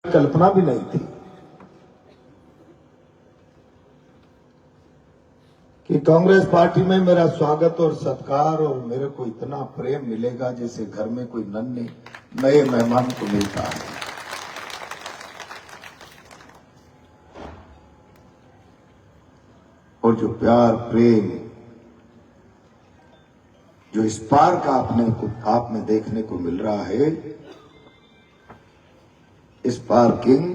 कल्पना भी नहीं थी कि कांग्रेस पार्टी में मेरा स्वागत और सत्कार और मेरे को इतना प्रेम मिलेगा जैसे घर में कोई नन्हे नए मेहमान को मिलता है। और जो प्यार प्रेम जो इस पार का आप में देखने को मिल रहा है, इस पार किंग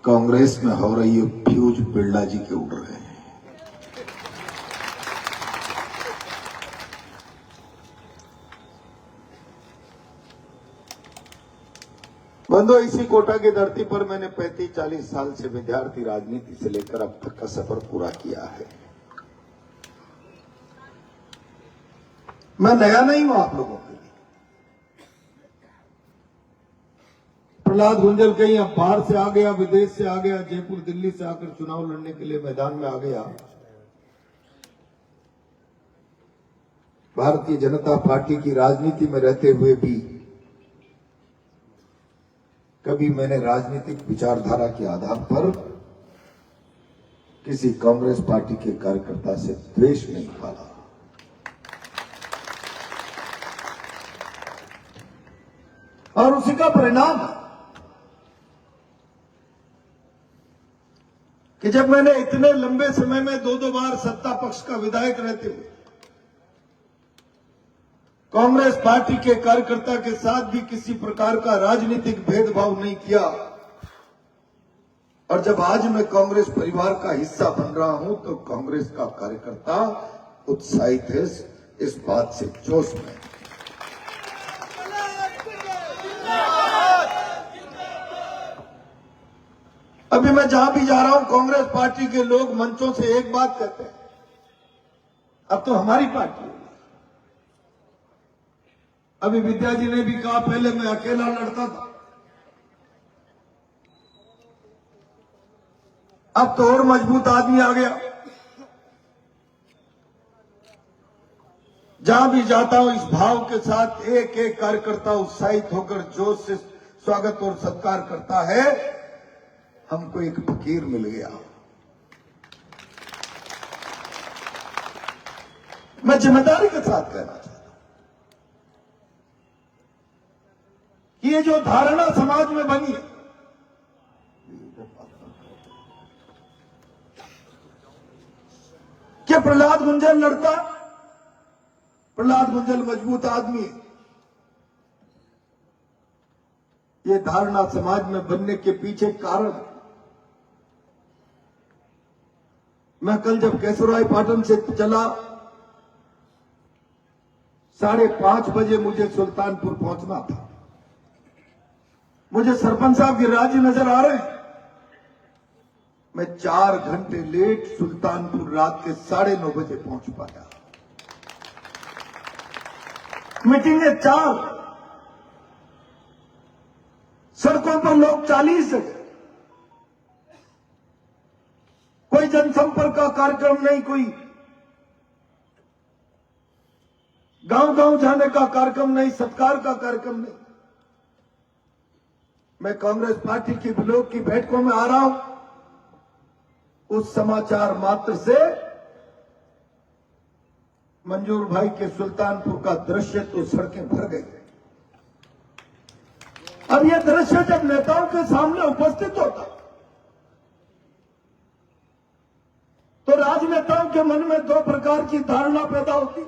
कांग्रेस में हो रही है फ्यूज बिरला जी के उड़ रहे हैं। बंधु, इसी कोटा की धरती पर मैंने 35-40 साल से विद्यार्थी राजनीति से लेकर अब तक का सफर पूरा किया है। मैं नया नहीं हूं आप लोगों के लिए। प्रहलाद गुंजल कहीं अब बाहर से आ गया, विदेश से आ गया, जयपुर दिल्ली से आकर चुनाव लड़ने के लिए मैदान में आ गया। भारतीय जनता पार्टी की राजनीति में रहते हुए भी कभी मैंने राजनीतिक विचारधारा के आधार पर किसी कांग्रेस पार्टी के कार्यकर्ता से द्वेष नहीं पाला। और उसी का परिणाम कि जब मैंने इतने लंबे समय में दो बार सत्ता पक्ष का विधायक रहते हुए कांग्रेस पार्टी के कार्यकर्ता के साथ भी किसी प्रकार का राजनीतिक भेदभाव नहीं किया, और जब आज मैं कांग्रेस परिवार का हिस्सा बन रहा हूं तो कांग्रेस का कार्यकर्ता उत्साहित है, इस बात से जोश में। अभी मैं जहां भी जा रहा हूं कांग्रेस पार्टी के लोग मंचों से एक बात कहते हैं, अब तो हमारी पार्टी है। अभी विद्या जी ने भी कहा पहले मैं अकेला लड़ता था, अब तो और मजबूत आदमी आ गया। जहां भी जाता हूं इस भाव के साथ एक एक कार्यकर्ता उत्साहित होकर जोश से स्वागत और सत्कार करता है। हमको एक फकीर मिल गया। मैं जिम्मेदारी के साथ कहना चाहता हूं कि ये जो धारणा समाज में बनी है कि प्रहलाद गुंजल लड़ता, प्रहलाद गुंजल मजबूत आदमी है, ये धारणा समाज में बनने के पीछे कारण, मैं कल जब केशवराय पाटन से चला 5:30 बजे मुझे सुल्तानपुर पहुंचना था। मुझे सरपंच साहब गिरिराज जी नजर आ रहे हैं। मैं 4 घंटे लेट सुल्तानपुर रात के 9:30 बजे पहुंच पाया। मीटिंग है 4, सड़कों पर लोग 40 जगह, कोई जनसंपर्क का कार्यक्रम नहीं, कोई गांव-गांव जाने का कार्यक्रम नहीं, सत्कार का कार्यक्रम नहीं। मैं कांग्रेस पार्टी के लोग की बैठकों में आ रहा हूं, उस समाचार मात्र से मंजूर भाई के सुल्तानपुर का दृश्य तो सड़कें भर गई। अब यह दृश्य जब नेताओं के सामने उपस्थित होता तो राजनेताओं के मन में 2 प्रकार की धारणा पैदा होती।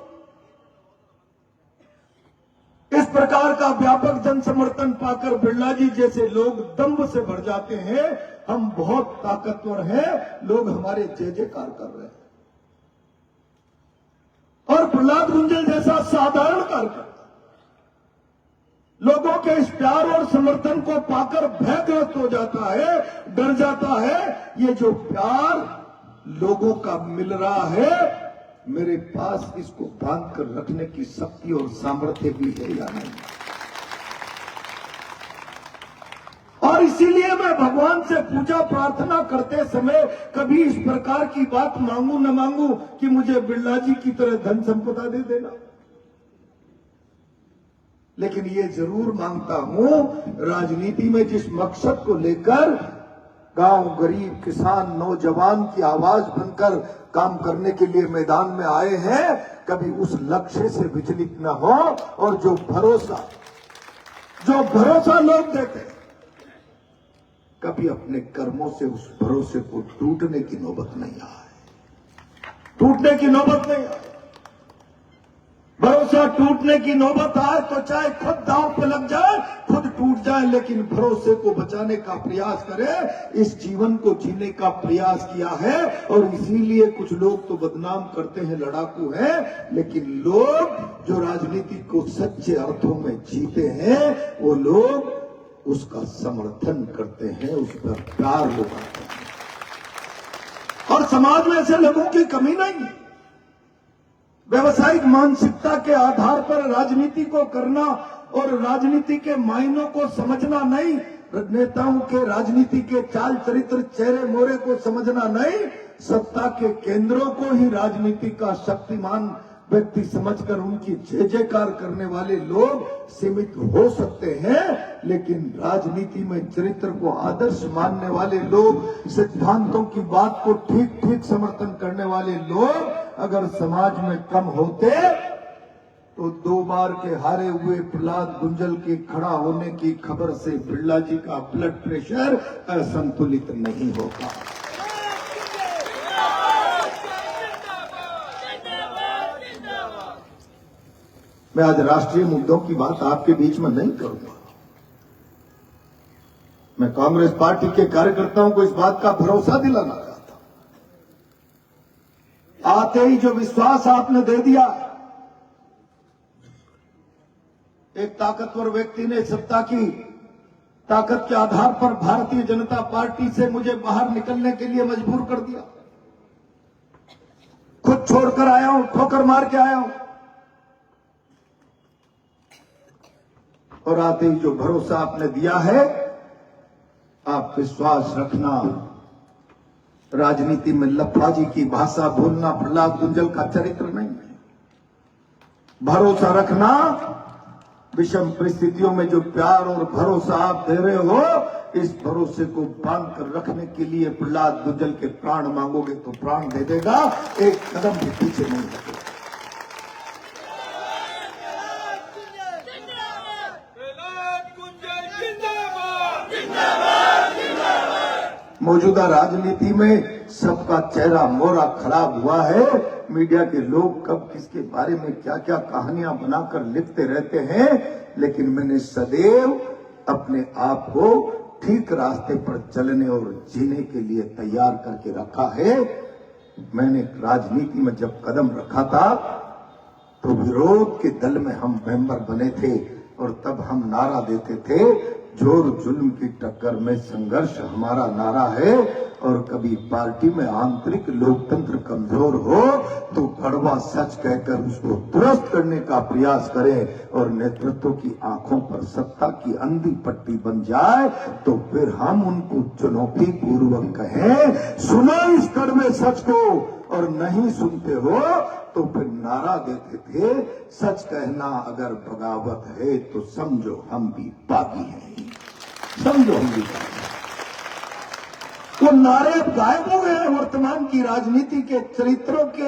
इस प्रकार का व्यापक जन समर्थन पाकर बिरला जी जैसे लोग दंभ से भर जाते हैं, हम बहुत ताकतवर हैं, लोग हमारे जय जयकार कर रहे हैं। और प्रहलाद गुंजल जैसा साधारण कार्यकर्ता लोगों के इस प्यार और समर्थन को पाकर भयग्रस्त हो जाता है, डर जाता है। ये जो प्यार लोगों का मिल रहा है, मेरे पास इसको बांध कर रखने की शक्ति और सामर्थ्य भी है या नहीं। और इसीलिए मैं भगवान से पूजा प्रार्थना करते समय कभी इस प्रकार की बात मांगू न मांगू कि मुझे बिरला जी की तरह धन संपदा दे देना। लेकिन ये जरूर मांगता हूं, राजनीति में जिस मकसद को लेकर गांव, गरीब, किसान, नौजवान की आवाज बनकर काम करने के लिए मैदान में आए हैं, कभी उस लक्ष्य से विचलित न हो। और जो भरोसा लोग देते हैं, कभी अपने कर्मों से उस भरोसे को टूटने की नौबत नहीं आए, टूटने की नौबत नहीं आए। भरोसा टूटने की नौबत आए तो चाहे खुद दांव पे लग जाए, खुद टूट जाए, लेकिन भरोसे को बचाने का प्रयास करें। इस जीवन को जीने का प्रयास किया है और इसीलिए कुछ लोग तो बदनाम करते हैं, लड़ाकू हैं, लेकिन लोग जो राजनीति को सच्चे अर्थों में जीते हैं, वो लोग उसका समर्थन करते हैं, उस पर प्यार लुटाते हैं। और समाज में ऐसे लोगों की कमी नहीं है। व्यवसायिक मानसिकता के आधार पर राजनीति को करना और राजनीति के मायनों को समझना नहीं, नेताओं के राजनीति के चाल चरित्र, चेहरे मोहरे को समझना नहीं, सत्ता के केंद्रों को ही राजनीति का शक्तिमान व्यक्ति समझकर उनकी जय जयकार करने वाले लोग सीमित हो सकते हैं। लेकिन राजनीति में चरित्र को आदर्श मानने वाले लोग, सिद्धांतों की बात को ठीक ठीक समर्थन करने वाले लोग अगर समाज में कम होते तो 2 बार के हारे हुए प्रहलाद गुंजल के खड़ा होने की खबर से बिरला जी का ब्लड प्रेशर असंतुलित नहीं होता। मैं आज राष्ट्रीय मुद्दों की बात आपके बीच में नहीं करूंगा। मैं कांग्रेस पार्टी के कार्यकर्ताओं को इस बात का भरोसा दिलाना चाहता हूं। आते ही जो विश्वास आपने दे दिया, एक ताकतवर व्यक्ति ने सत्ता की ताकत के आधार पर भारतीय जनता पार्टी से मुझे बाहर निकलने के लिए मजबूर कर दिया। खुद छोड़कर आया हूं, ठोकर मार के आया हूं। और आते ही जो भरोसा आपने दिया है, आप विश्वास रखना। राजनीति में लफाजी की भाषा बोलना प्रहलाद गुंजल का चरित्र नहीं है। भरोसा रखना, विषम परिस्थितियों में जो प्यार और भरोसा आप दे रहे हो, इस भरोसे को बांध कर रखने के लिए प्रहलाद गुंजल के प्राण मांगोगे तो प्राण दे देगा, एक कदम भी पीछे नहीं हटेगा। मौजूदा राजनीति में सबका चेहरा मोहरा खराब हुआ है। मीडिया के लोग कब किसके बारे में क्या क्या कहानियां बनाकर लिखते रहते हैं, लेकिन मैंने सदैव अपने आप को ठीक रास्ते पर चलने और जीने के लिए तैयार करके रखा है। मैंने राजनीति में जब कदम रखा था तो विरोध के दल में हम मेंबर बने थे और तब हम नारा देते थे, जोर जुल्म की टक्कर में संघर्ष हमारा नारा है। और कभी पार्टी में आंतरिक लोकतंत्र कमजोर हो तो कड़वा सच कहकर उसको दुरुस्त करने का प्रयास करें और नेतृत्व की आंखों पर सत्ता की अंधी पट्टी बन जाए तो फिर हम उनको चुनौती पूर्वक कहें, सुनो इस कड़वे सच को, और नहीं सुनते हो तो फिर नारा देते थे, सच कहना अगर बगावत है तो समझो हम भी बागी हैं, समझो हम भी बागी हैं। वो नारे गायब हो गए। वर्तमान की राजनीति के चरित्रों के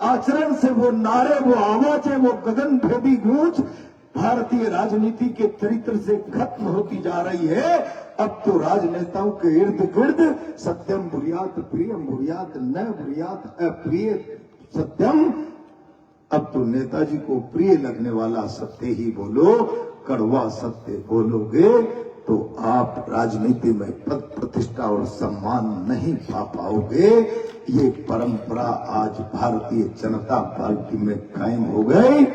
आचरण से वो नारे, वो आवाजें, वो गगन भेदी गूंज भारतीय राजनीति के चरित्र से खत्म होती जा रही है। अब तो राजनेताओं के इर्द गिर्द सत्यम बुरियात प्रियम बुरियात न बुरियात अप्रिय सत्यम। अब तो नेताजी को प्रिय लगने वाला सत्य ही बोलो, कड़वा सत्य बोलोगे तो आप राजनीति में पद प्रतिष्ठा और सम्मान नहीं पा पाओगे। ये परंपरा आज भारतीय जनता पार्टी में कायम हो गई।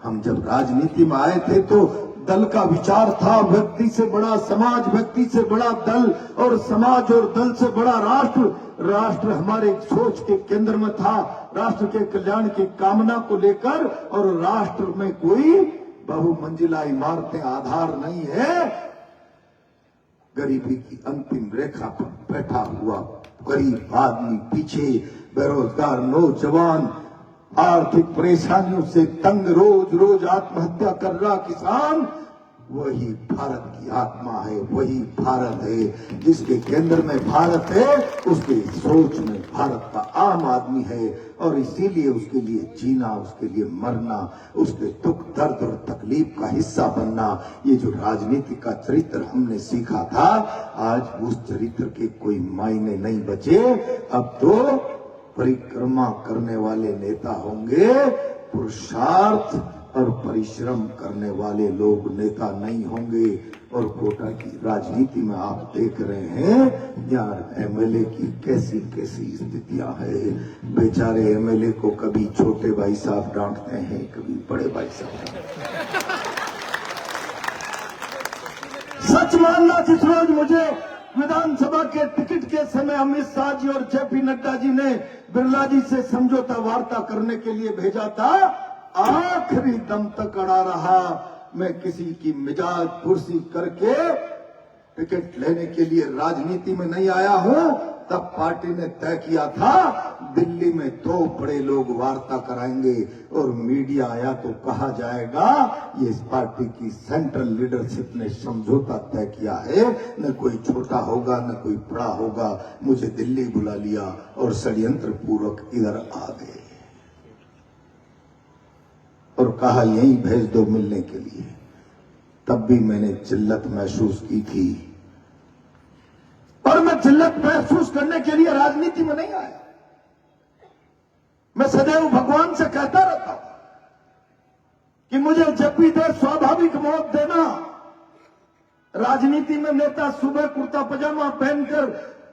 हम जब राजनीति में आए थे तो दल का विचार था, व्यक्ति से बड़ा समाज, व्यक्ति से बड़ा दल, और समाज और दल से बड़ा राष्ट्र। राष्ट्र हमारे सोच के केंद्र में था, राष्ट्र के कल्याण की कामना को लेकर। और राष्ट्र में कोई बहुमंजिला इमारतें आधार नहीं है। गरीबी की अंतिम रेखा पर बैठा हुआ गरीब आदमी पीछे, बेरोजगार नौजवान, आर्थिक परेशानियों से तंग रोज रोज आत्महत्या कर रहा किसान, वही भारत की आत्मा है, वही भारत है। जिसके केंद्र में भारत है, उसके सोच में भारत का आम आदमी है, और इसीलिए उसके लिए जीना, उसके लिए मरना, उसके दुख दर्द और तकलीफ का हिस्सा बनना, ये जो राजनीति का चरित्र हमने सीखा था, आज उस चरित्र के कोई मायने नहीं बचे। अब तो परिक्रमा करने वाले नेता होंगे, पुरुषार्थ और परिश्रम करने वाले लोग नेता नहीं होंगे। और कोटा की राजनीति में आप देख रहे हैं यार, एमएलए की कैसी कैसी स्थितियां हैं। बेचारे एमएलए को कभी छोटे भाई साहब डांटते हैं, कभी बड़े भाई साहब डांटते हैं। सच मानना, जिस रोज मुझे विधानसभा के टिकट के समय अमित शाह जी और जेपी नड्डा जी ने बिरला जी से समझौता वार्ता करने के लिए भेजा था, आखिरी दम तक अड़ा रहा। मैं किसी की मिजाज कुर्सी करके टिकट लेने के लिए राजनीति में नहीं आया हूं। तब पार्टी ने तय किया था दिल्ली में 2 बड़े लोग वार्ता कराएंगे, और मीडिया आया तो कहा जाएगा ये इस पार्टी की सेंट्रल लीडरशिप ने समझौता तय किया है, न कोई छोटा होगा न कोई बड़ा होगा। मुझे दिल्ली बुला लिया और षड्यंत्र पूर्वक इधर आ गए और कहा यहीं भेज दो मिलने के लिए। तब भी मैंने जिल्लत महसूस की थी, और मैं जिल्लत महसूस करने के लिए राजनीति में नहीं आया। मैं सदैव भगवान से कहता रहता हूं कि मुझे जब भी दे स्वाभाविक मौत देना। राजनीति में नेता सुबह कुर्ता पजामा पहनकर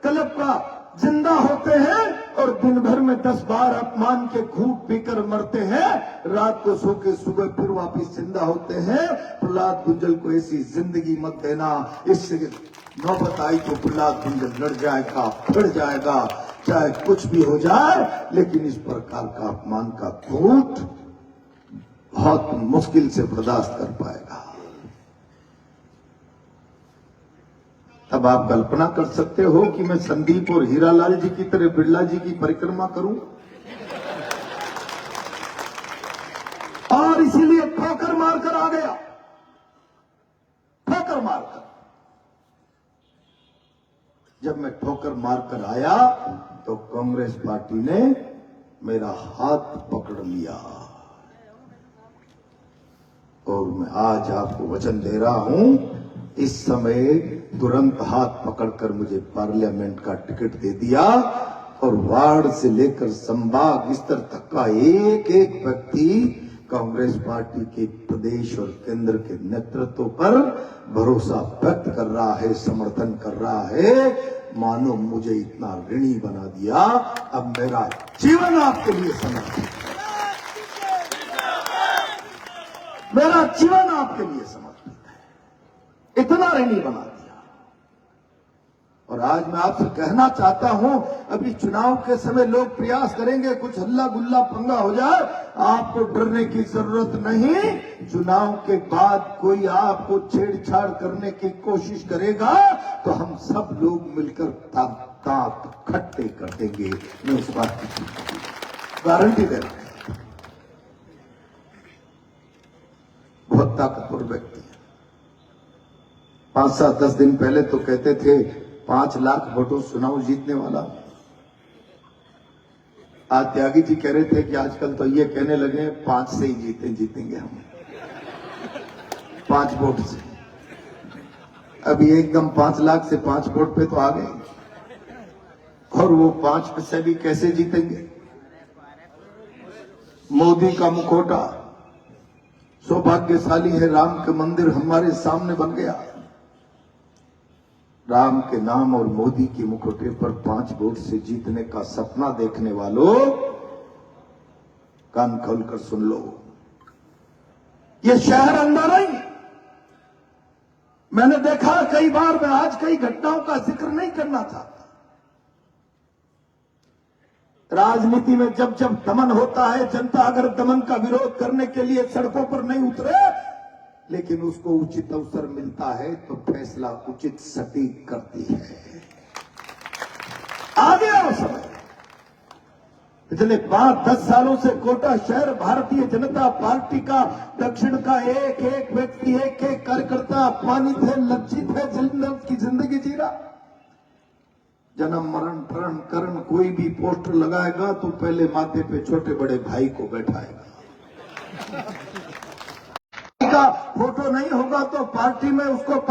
क्लब का जिंदा होते हैं और दिन भर में 10 बार अपमान के घूंट पीकर मरते हैं, रात को सो के सुबह फिर वापिस जिंदा होते हैं। प्रहलाद गुंजल को ऐसी जिंदगी मत देना। इससे नौबत आई तो प्रहलाद गुंजल लड़ जाएगा, फिर जाएगा, चाहे कुछ भी हो जाए, लेकिन इस प्रकार का अपमान का घूंट बहुत मुश्किल से बर्दाश्त कर पाएगा। तब आप कल्पना कर सकते हो कि मैं संदीप और हीरालाल जी की तरह बिरला जी की परिक्रमा करूं, और इसीलिए ठोकर मारकर आ गया। ठोकर मारकर, जब मैं ठोकर मारकर आया तो कांग्रेस पार्टी ने मेरा हाथ पकड़ लिया, और मैं आज आपको वचन दे रहा हूं, इस समय तुरंत हाथ पकड़कर मुझे पार्लियामेंट का टिकट दे दिया, और वार्ड से लेकर संभाग स्तर तक का एक एक व्यक्ति कांग्रेस पार्टी के प्रदेश और केंद्र के नेतृत्व पर भरोसा व्यक्त कर रहा है, समर्थन कर रहा है। मानो मुझे इतना ऋणी बना दिया, अब मेरा जीवन आपके लिए समर्पित है। मेरा जीवन आपके लिए समर्पित है, इतना ऋणी बना दिया। और आज मैं आपसे कहना चाहता हूं, अभी चुनाव के समय लोग प्रयास करेंगे कुछ हल्ला गुल्ला पंगा हो जाए, आपको डरने की जरूरत नहीं। चुनाव के बाद कोई आपको छेड़छाड़ करने की कोशिश करेगा तो हम सब लोग मिलकर दांत खट्टे कर देंगे। मैं इस बात की गारंटी दे रहा हूं। बहुत ताकतवर व्यक्ति है। 5-7-10 दिन पहले तो कहते थे 5 लाख वोटों चुनाव जीतने वाला। आज त्यागी जी कह रहे थे कि आजकल तो ये कहने लगे 5 से ही जीतेंगे हम, 5 वोट से। अभी एकदम 5 लाख से 5 वोट पे तो आ गए, और वो 5 से भी कैसे जीतेंगे? मोदी का मुखौटा, सौभाग्यशाली है राम के मंदिर हमारे सामने बन गया। राम के नाम और मोदी के मुखौटे पर 5 वोट से जीतने का सपना देखने वालों, कान खोलकर सुन लो, ये शहर अंधा नहीं। मैंने देखा कई बार, मैं आज कई घटनाओं का जिक्र नहीं करना चाहता। राजनीति में जब जब दमन होता है, जनता अगर दमन का विरोध करने के लिए सड़कों पर नहीं उतरे, लेकिन उसको उचित अवसर मिलता है तो फैसला उचित सटीक करती है। आ गया वो समय, पिछले 5-10 सालों से कोटा शहर भारतीय जनता पार्टी का दक्षिण का एक एक व्यक्ति, एक एक कार्यकर्ता पानी थे, लज्जित है, जन्नत की जिंदगी जी रहा। जन्म मरण प्रण करण कोई भी पोस्टर लगाएगा तो पहले माथे पे छोटे बड़े भाई को बैठाएगा। का फोटो नहीं होगा तो पार्टी में उसको पद